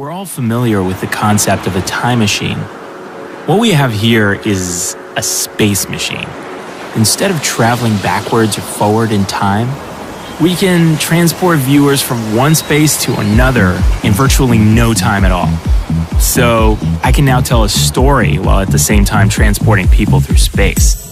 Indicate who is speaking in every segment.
Speaker 1: We're all familiar with the concept of a time machine. What we have here is a space machine. Instead of traveling backwards or forward in time, we can transport viewers from one space to another in virtually no time at all. So I can now tell a story while at the same time transporting people through space.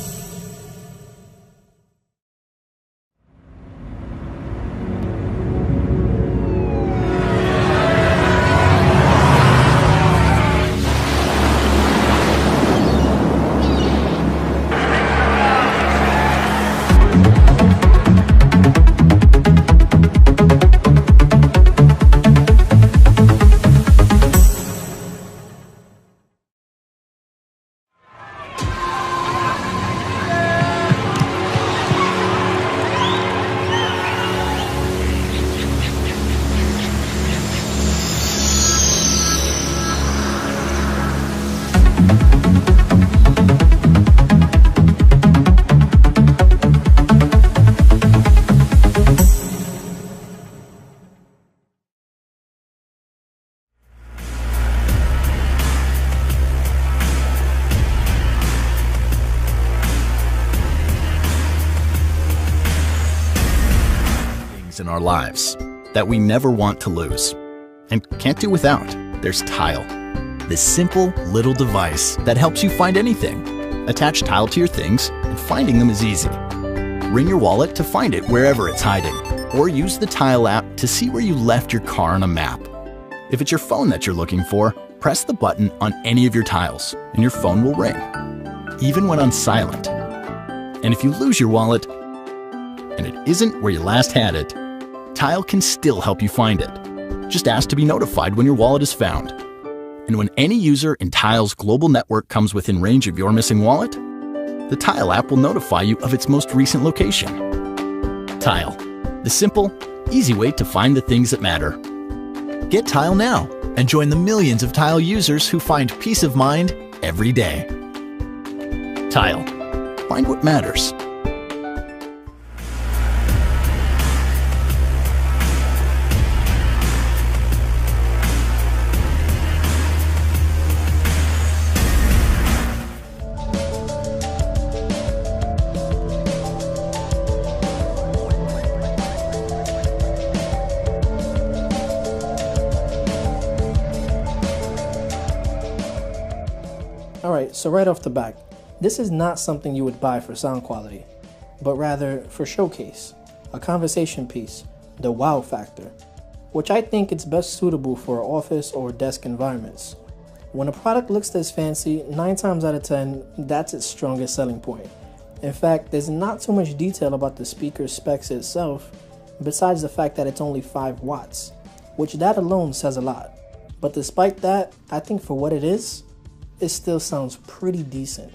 Speaker 2: In our lives that we never want to lose and can't do without. There's Tile, this simple little device that helps you find anything. Attach Tile to your things and finding them is easy. Ring your wallet to find it wherever it's hiding, or use the Tile app to see where you left your car on a map. If it's your phone that you're looking for, press the button on any of your tiles and your phone will ring, even when on silent. And if you lose your wallet and it isn't where you last had it, Tile can still help you find it. Just ask to be notified when your wallet is found. And when any user in Tile's global network comes within range of your missing wallet, the Tile app will notify you of its most recent location. Tile, the simple, easy way to find the things that matter. Get Tile now and join the millions of Tile users who find peace of mind every day. Tile, find what matters.
Speaker 3: Alright, so right off the bat, this is not something you would buy for sound quality, but rather for showcase, a conversation piece, the wow factor, which I think it's best suitable for office or desk environments. When a product looks this fancy, 9 times out of 10, that's its strongest selling point. In fact, there's not too much detail about the speaker's specs itself, besides the fact that it's only 5 watts, which that alone says a lot. But despite that, I think for what it is, it still sounds pretty decent.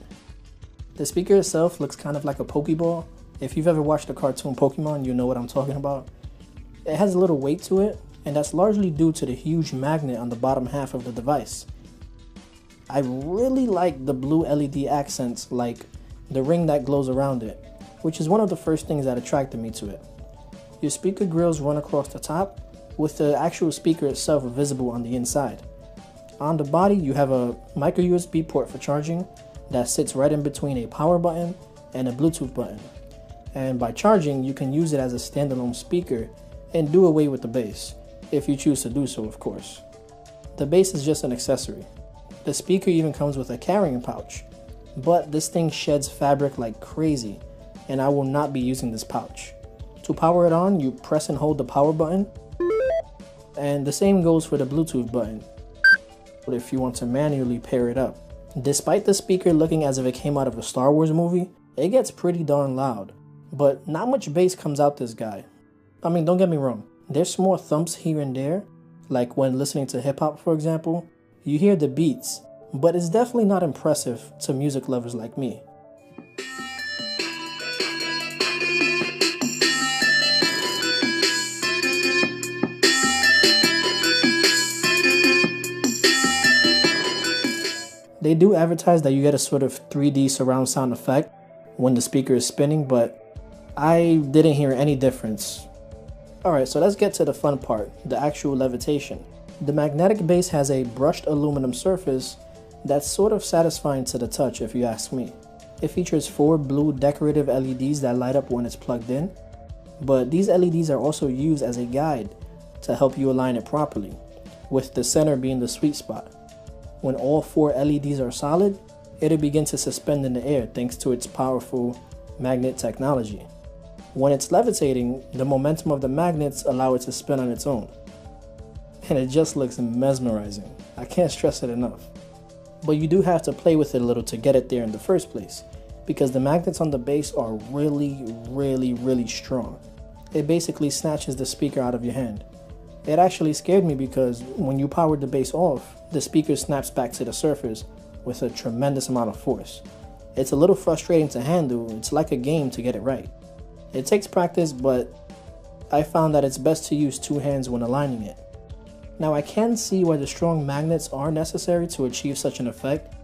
Speaker 3: The speaker itself looks kind of like a Pokeball. If you've ever watched the cartoon Pokemon, you know what I'm talking about. It has a little weight to it, and that's largely due to the huge magnet on the bottom half of the device. I really like the blue LED accents, like the ring that glows around it, which is one of the first things that attracted me to it. Your speaker grills run across the top, with the actual speaker itself visible on the inside. On the body, you have a micro USB port for charging that sits right in between a power button and a Bluetooth button. And by charging, you can use it as a standalone speaker and do away with the bass, if you choose to do so, of course. The bass is just an accessory. The speaker even comes with a carrying pouch, but this thing sheds fabric like crazy, and I will not be using this pouch. To power it on, you press and hold the power button, and the same goes for the Bluetooth button if you want to manually pair it up. Despite the speaker looking as if it came out of a Star Wars movie, it gets pretty darn loud, but not much bass comes out this guy. I mean, don't get me wrong, there's small thumps here and there, like when listening to hip hop for example, you hear the beats, but it's definitely not impressive to music lovers like me. They do advertise that you get a sort of 3D surround sound effect when the speaker is spinning, but I didn't hear any difference. Alright, so let's get to the fun part, the actual levitation. The magnetic base has a brushed aluminum surface that's sort of satisfying to the touch if you ask me. It features 4 blue decorative LEDs that light up when it's plugged in, but these LEDs are also used as a guide to help you align it properly, with the center being the sweet spot. When all 4 LEDs are solid, it'll begin to suspend in the air thanks to its powerful magnet technology. When it's levitating, the momentum of the magnets allow it to spin on its own. And it just looks mesmerizing. I can't stress it enough. But you do have to play with it a little to get it there in the first place, because the magnets on the base are really strong. It basically snatches the speaker out of your hand. It actually scared me because when you powered the base off, the speaker snaps back to the surface with a tremendous amount of force. It's a little frustrating to handle. It's like a game to get it right. It takes practice, but I found that it's best to use 2 hands when aligning it. Now I can see why the strong magnets are necessary to achieve such an effect,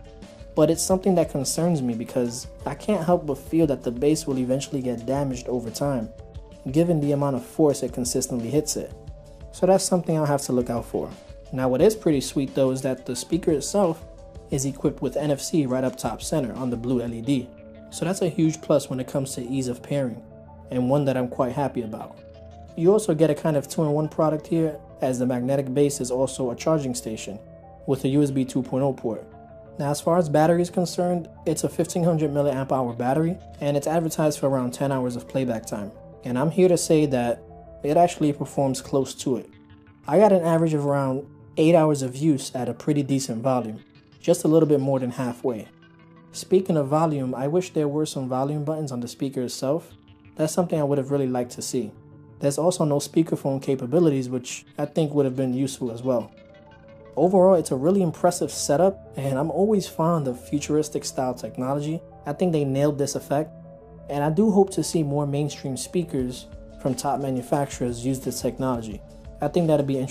Speaker 3: but it's something that concerns me because I can't help but feel that the base will eventually get damaged over time, given the amount of force it consistently hits it. So that's something I'll have to look out for. Now what is pretty sweet though is that the speaker itself is equipped with NFC right up top center on the blue LED. So that's a huge plus when it comes to ease of pairing, and one that I'm quite happy about. You also get a kind of 2-in-1 product here, as the magnetic base is also a charging station with a USB 2.0 port. Now as far as battery is concerned, it's a 1500 mAh battery and it's advertised for around 10 hours of playback time. And I'm here to say that it actually performs close to it. I got an average of around 8 hours of use at a pretty decent volume, just a little bit more than halfway. Speaking of volume, I wish there were some volume buttons on the speaker itself. That's something I would have really liked to see. There's also no speakerphone capabilities, which I think would have been useful as well. Overall, it's a really impressive setup, and I'm always fond of futuristic style technology. I think they nailed this effect, and I do hope to see more mainstream speakers from top manufacturers use this technology. I think that'd be interesting.